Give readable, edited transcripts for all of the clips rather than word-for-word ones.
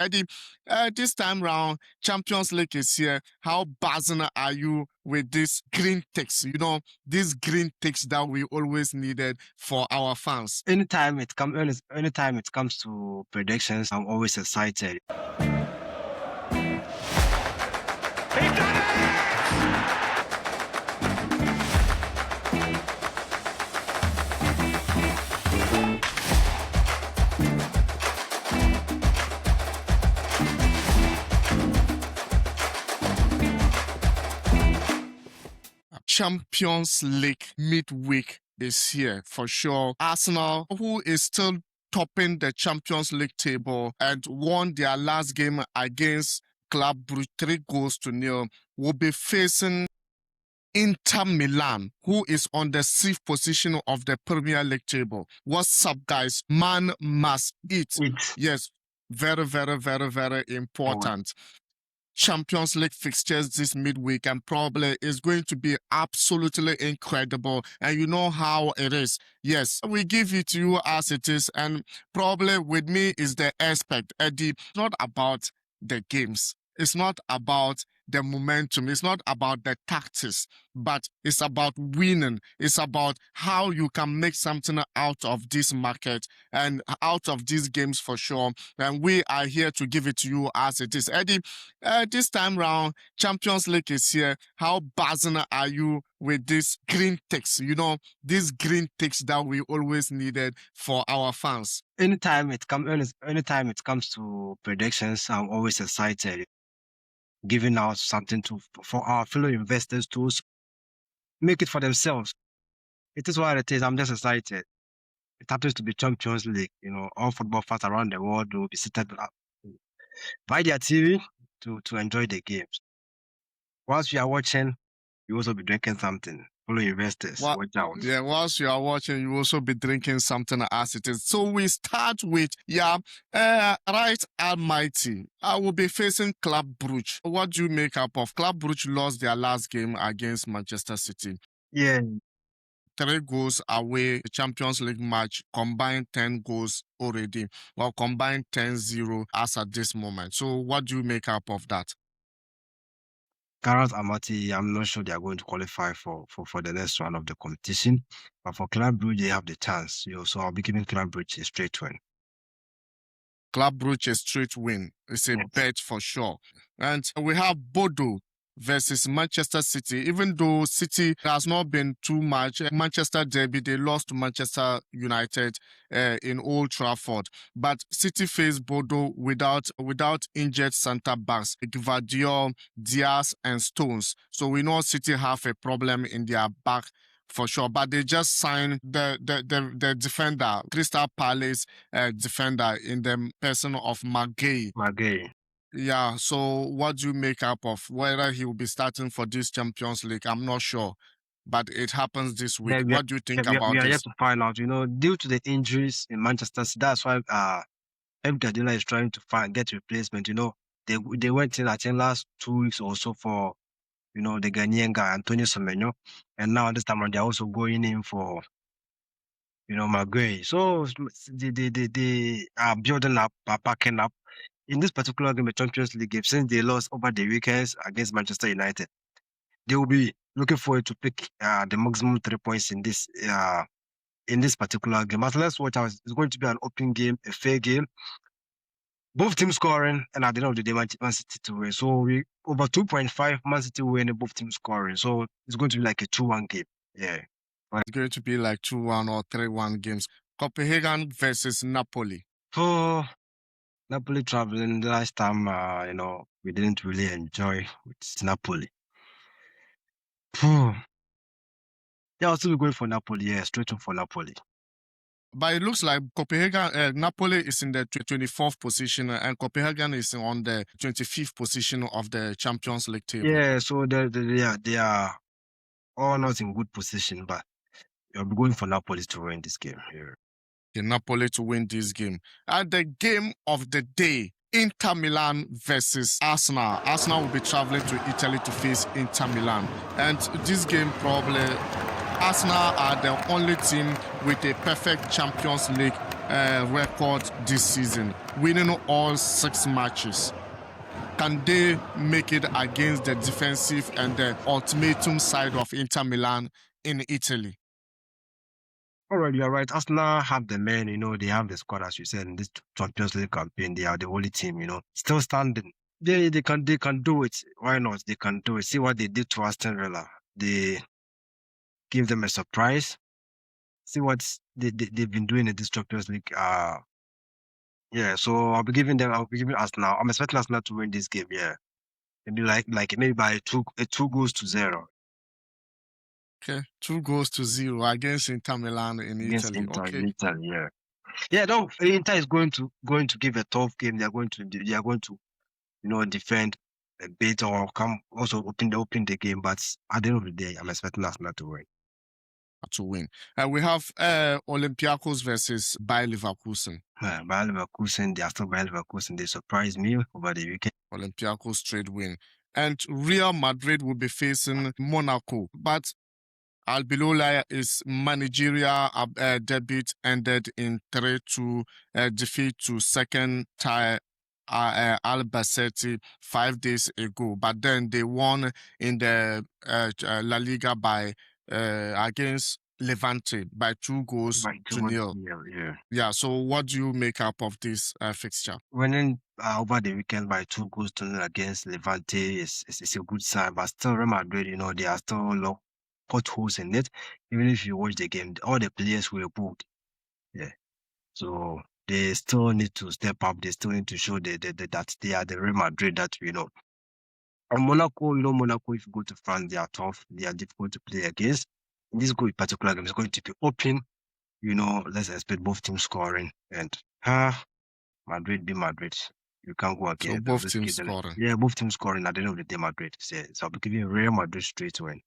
Eddie, this time round, Champions League is here. How buzzing are you with this green ticks? These green ticks that we always needed for our fans. Anytime it comes to predictions, I'm always excited. Champions League midweek this year for sure. Arsenal, who is still topping the Champions League table and won their last game against Club Brugge 3-0, will be facing Inter Milan, who is on the 6th position of the Premier League table. What's up, guys? Man must eat. Yes, very, very, very, very important. Champions League fixtures this midweek, and probably is going to be absolutely incredible. And you know how it is. Yes, we give it to you as it is, and probably with me is the aspect, Eddie. It's not about the games. It's not about the momentum. It's not about the tactics, but it's about winning. It's about how you can make something out of this market and out of these games for sure. And we are here to give it to you as it is. Eddie, this time round, Champions League is here. How buzzing are you with these green ticks? These green ticks that we always needed for our fans. Anytime it comes to predictions, I'm always excited. Giving out something for our fellow investors to make it for themselves. It is what it is. I'm just excited. It happens to be Champions League. All football fans around the world will be seated by their TV to enjoy the games. Whilst you are watching, you also be drinking something. Fellow investors, watch out. Yeah, whilst you are watching, you also be drinking something as it is. So we start with, right almighty. I will be facing Club Brugge. What do you make up of? Club Brugge lost their last game against Manchester City. Yeah. 3 goals away, the Champions League match, combined 10 goals already. Well, combined 10-0 as at this moment. So what do you make up of that? Gareth Amati, I'm not sure they are going to qualify for the next round of the competition. But for Club Brugge, they have the chance. So I'll be giving Club Brugge a straight win. Club Brugge a straight win. It's a bet for sure. And we have Bodo versus Manchester City. Even though City has not been too much, Manchester derby, they lost to Manchester United in Old Trafford. But City faced Bodo without injured centre backs, Gvardiol, Diaz, and Stones. So we know City have a problem in their back for sure, but they just signed the defender, Crystal Palace defender, in the person of Maguire. Yeah, so what do you make up of whether he will be starting for this Champions League? I'm not sure, but it happens this week. What do you think about this? We are yet to find out. Due to the injuries in Manchester City, that's why Pep Guardiola is trying to get replacement. They went in, I think, last 2 weeks or so for the Ghanaian guy Antonio Semenyo, and now this time around they're also going in for Maguire. So they are building up, packing up. In this particular game, the Champions League game, since they lost over the weekends against Manchester United, they will be looking forward to pick the maximum 3 points in this particular game. But let's watch out. It's going to be an open game, a fair game. Both teams scoring, and at the end of the day, Man City to win. So we over 2.5, Man City winning, both teams scoring. So it's going to be like a 2-1 game. Yeah. It's going to be like 2-1 or 3-1 games. Copenhagen versus Napoli. Oh, Napoli traveling last time, we didn't really enjoy with Napoli. Yeah, I'll still be going for Napoli. Yeah, straight for Napoli. But it looks like Napoli is in the 24th position, and Copenhagen is on the 25th position of the Champions League table. Yeah, so they are all not in good position, but you'll be going for Napoli to win this game here. Napoli to win this game. And the game of the day, Inter Milan versus Arsenal. Arsenal will be traveling to Italy to face Inter Milan. And this game probably, Arsenal are the only team with a perfect Champions League record this season, winning all 6 matches. Can they make it against the defensive and the ultimatum side of Inter Milan in Italy? All right, you're right. Arsenal have the men, they have the squad, as you said, in this Champions League campaign. They are the only team, still standing. They can do it. Why not? They can do it. See what they did to Aston Villa. They give them a surprise. See what they've been doing in this Champions League. Yeah. So I'll be giving Arsenal. I'm expecting Arsenal to win this game. Yeah, maybe maybe by 2-0. Okay, 2-0 against Inter Milan in Against Italy. Inter Okay. in Italy. Yeah. Yeah. No, Inter is going to give a tough game. They are going to defend a bit or come also open the game. But at the end of the day, I'm expecting Arsenal to win. We have Olympiacos versus Bayer Leverkusen. Bayer Leverkusen, they are still Bayer Leverkusen. They surprised me over the weekend. Olympiacos straight win. And Real Madrid will be facing Monaco. But Albilola is managerial debut ended in 3-2 defeat to second tier Albacete 5 days ago. But then they won in the La Liga by against Levante by 2-0. Yeah. So what do you make up of this fixture? Winning over the weekend by 2-0 against Levante is a good sign, but still Real Madrid, they are still potholes in it. Even if you watch the game, all the players were booked. Yeah. So they still need to step up. They still need to show that they are the Real Madrid that we know. And Monaco, Monaco, if you go to France, they are tough. They are difficult to play against. In this particular game, it's going to be open. Let's expect both teams scoring. And Madrid be Madrid. You can't go against So both teams scoring. Yeah, both teams scoring at the end of the day, Madrid. So I'll be giving Real Madrid straight win.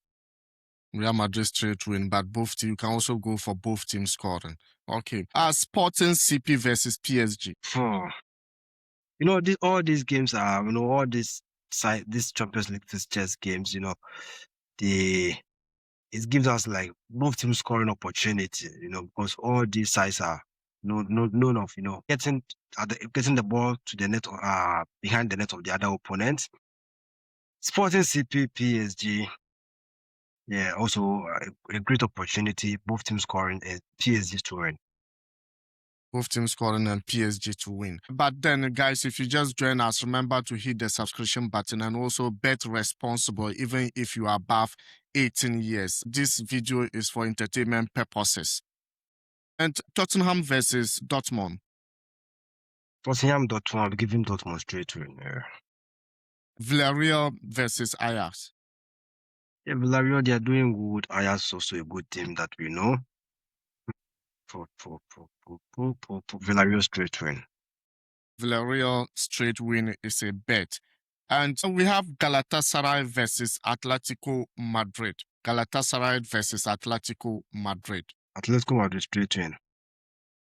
Real Madrid straight win, but you can also go for both teams scoring. Okay. Sporting CP versus PSG. All these games are, all these Champions League fixtures games, it gives us like both teams scoring opportunity, because all these sides are known of, getting the ball to the net, behind the net of the other opponent. Sporting CP PSG, yeah, also a great opportunity. Both teams scoring and PSG to win. Both teams scoring and PSG to win. But then, guys, if you just join us, remember to hit the subscription button and also bet responsible, even if you are above 18 years. This video is for entertainment purposes. And Tottenham versus Dortmund. Dortmund, I'll be giving Dortmund straight win. Yeah. Villarreal versus Ajax. Yeah, Villarreal, they are doing good. Ajax is also a good team that we know. For Villarreal straight win. Villarreal straight win is a bet. And we have Galatasaray versus Atletico Madrid. Galatasaray versus Atletico Madrid. Atletico Madrid straight win.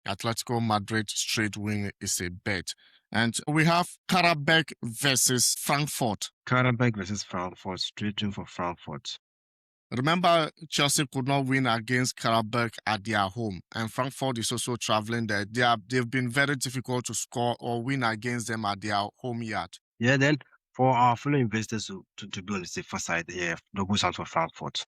Atletico Madrid straight win is a bet. And we have Karabakh versus Frankfurt. Karabakh versus Frankfurt, straight win for Frankfurt. Remember, Chelsea could not win against Karabakh at their home, and Frankfurt is also traveling there. They've been very difficult to score or win against them at their home yard. Yeah, then for our fellow investors to be on the safer side, yeah, double chance for Frankfurt.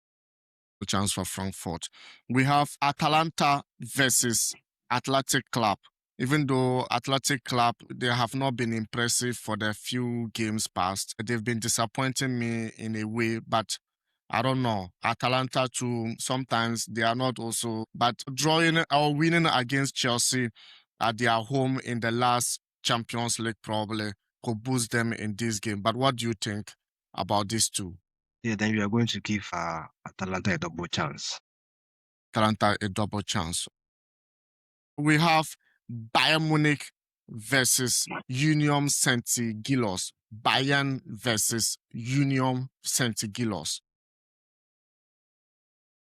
Chance for Frankfurt. We have Atalanta versus Athletic Club. Even though Athletic Club, they have not been impressive for the few games past, they've been disappointing me in a way, but I don't know. Atalanta too, sometimes they are not also, but drawing or winning against Chelsea at their home in the last Champions League probably could boost them in this game. But what do you think about these two? Yeah, then we are going to give Atalanta a double chance. Atalanta a double chance. We have Bayern Munich versus Union Saint-Gilloise. Bayern versus Union Saint-Gilloise.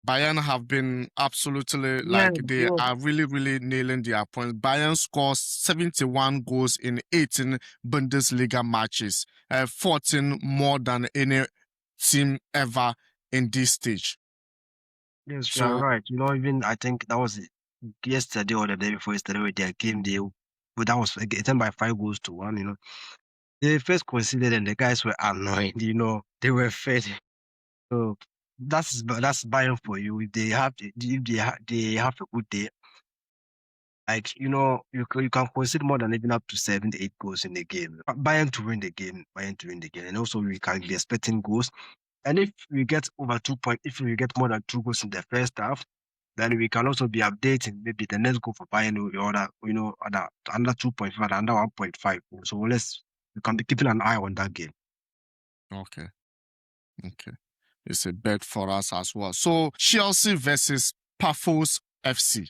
Bayern have been absolutely they are really, really nailing their points. Bayern scores 71 goals in 18 Bundesliga matches, 14 more than any team ever in this stage. Yes, you're right. Even I think that was yesterday or the day before yesterday with their game, but that was getting by 5 goals to 1. They first conceded and the guys were annoyed. They were fed. So that's Bayern for you. If they have a good day, like you can concede more than even up to 7 to 8 goals in the game. Bayern to win the game, and also we can be expecting goals. And if we get over 2 points, if we get more than 2 goals in the first half, then we can also be updating maybe the next goal for Bayern or another 2.5, another 1.5. So we can be keeping an eye on that game. Okay. It's a bet for us as well. So Chelsea versus Pafos FC.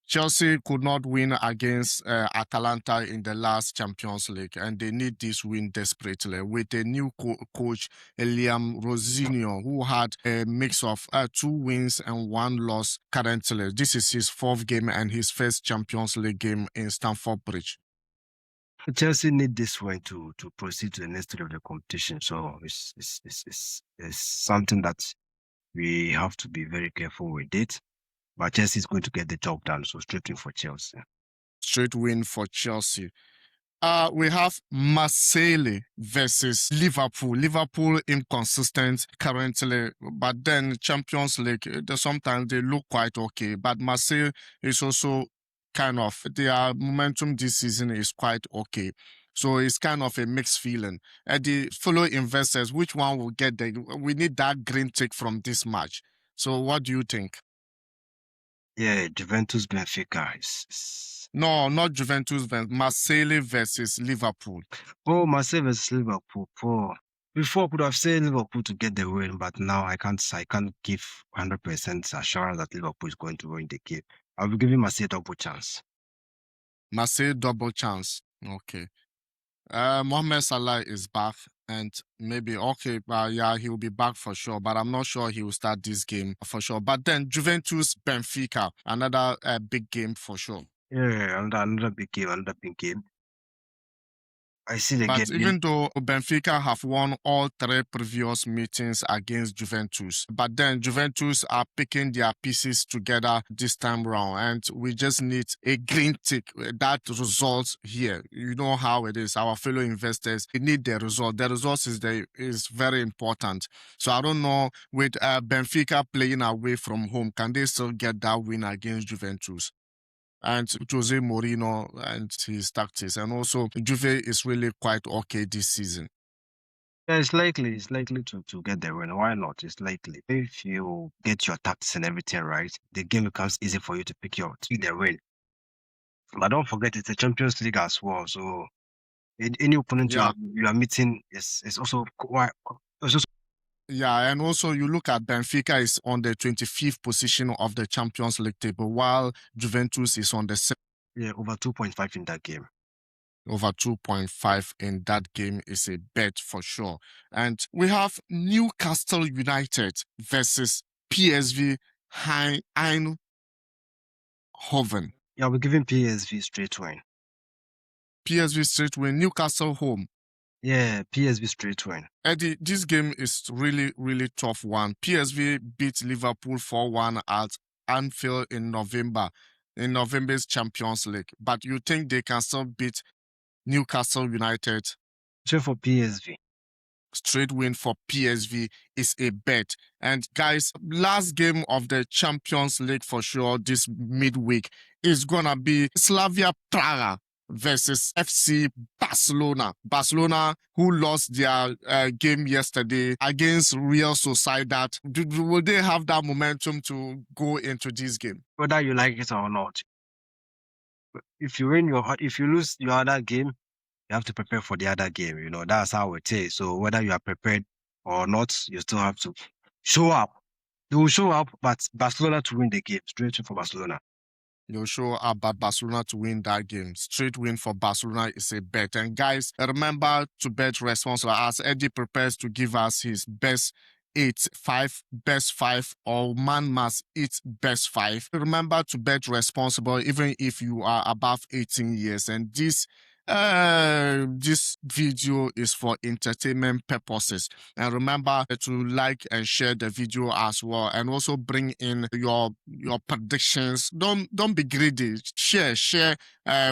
Chelsea could not win against Atalanta in the last Champions League, and they need this win desperately with a new coach, Liam Rosinho, who had a mix of 2 wins and 1 loss currently. This is his 4th game and his first Champions League game in Stamford Bridge. Chelsea need this win to proceed to the next stage of the competition. So it's something that we have to be very careful with it. But Chelsea is going to get the job done. So straight win for Chelsea. Straight win for Chelsea. We have Marseille versus Liverpool. Liverpool inconsistent currently, but then Champions League, sometimes they look quite okay. But Marseille is also kind of, their momentum this season is quite okay. So it's kind of a mixed feeling. The fellow investors, which one will get we need that green tick from this match. So what do you think? Yeah, Juventus Benfica No, not Juventus, Marseille versus Liverpool. Oh, Marseille versus Liverpool. Before I could have said Liverpool to get the win, but now I can't give 100% assurance that Liverpool is going to win the game. I'll be giving Marseille a double chance. Marseille double chance. Okay. Mohamed Salah is back, and maybe he will be back for sure, but I'm not sure he will start this game for sure. But then Juventus Benfica, another big game for sure. Yeah, another big game. I see the But game. even though Benfica have won all 3 previous meetings against Juventus, but then Juventus are picking their pieces together this time round, and we just need a green tick. That result here, you know how it is. Our fellow investors, we need the result. The result is very important. So I don't know, with Benfica playing away from home, can they still get that win against Juventus? And Jose Mourinho and his tactics. And also, Juve is really quite okay this season. Yeah, it's likely to get the win. Why not? It's likely. If you get your tactics and everything right, the game becomes easy for you to pick the win. But don't forget, it's a Champions League as well. So any opponent you are meeting is also quite. Yeah, and also you look at Benfica is on the 25th position of the Champions League table, while Juventus is on the over 2.5 in that game. Over 2.5 in that game is a bet for sure. And we have Newcastle United versus PSV Eindhoven. Yeah, we're giving PSV straight win. PSV straight win. Newcastle home. Yeah, PSV straight win. Eddy, this game is really, really tough one. PSV beat Liverpool 4-1 at Anfield in November's Champions League. But you think they can still beat Newcastle United? Straight for PSV. Straight win for PSV is a bet. And guys, last game of the Champions League for sure this midweek is gonna be Slavia Praga versus FC Barcelona. Barcelona, who lost their game yesterday against Real Sociedad. Will they have that momentum to go into this game? Whether you like it or not. If you lose your other game, you have to prepare for the other game. That's how it is. So whether you are prepared or not, you still have to show up. They will show up, but Barcelona to win the game. Straight for Barcelona. You'll show up at Barcelona to win that game. Straight win for Barcelona is a bet. And guys, remember to bet responsibly as Eddy prepares to give us his best 5 or man must eat best 5. Remember to bet responsible even if you are above 18 years. And this This video is for entertainment purposes, and remember to like and share the video as well, and also bring in your predictions. Don't be greedy. Share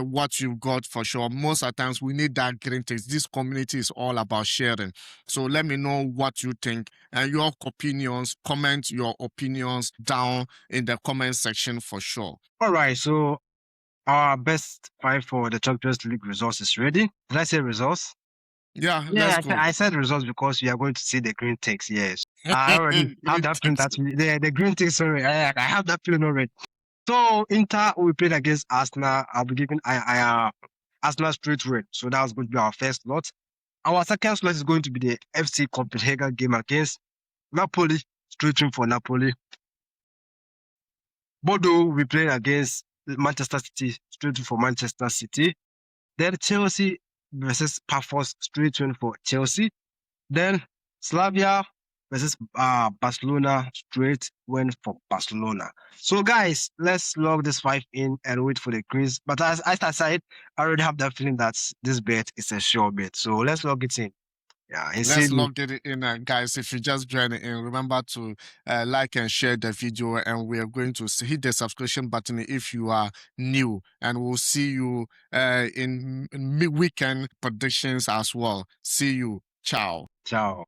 what you got for sure. Most of the times we need that green text. This community is all about sharing. So let me know what you think and your opinions. Comment your opinions down in the comment section for sure. All right, so our best 5 for the Champions League results is ready. Did I say results? Yeah, let's Yeah, go. I said results because you are going to see the green ticks. Yes, I already have that feeling that the green ticks. Sorry, I have that feeling already. So Inter we played against Arsenal. I'll be giving Arsenal straight red. So that was going to be our first slot. Our second slot is going to be the FC Copenhagen game against Napoli. Straight red for Napoli. Bordeaux we played against Manchester City. Straight red for Manchester City. Then Chelsea versus Pafos. Straight red for Chelsea. Then Slavia versus Barcelona, straight win for Barcelona. So guys, let's log this 5 in and wait for the greens. But as I said, I already have that feeling that this bet is a sure bet. So let's log it in. Yeah, and Let's see. log it in, guys. If you just join in, remember to like and share the video, and we are going to hit the subscription button if you are new, and we'll see you in weekend predictions as well. See you. Ciao. Ciao.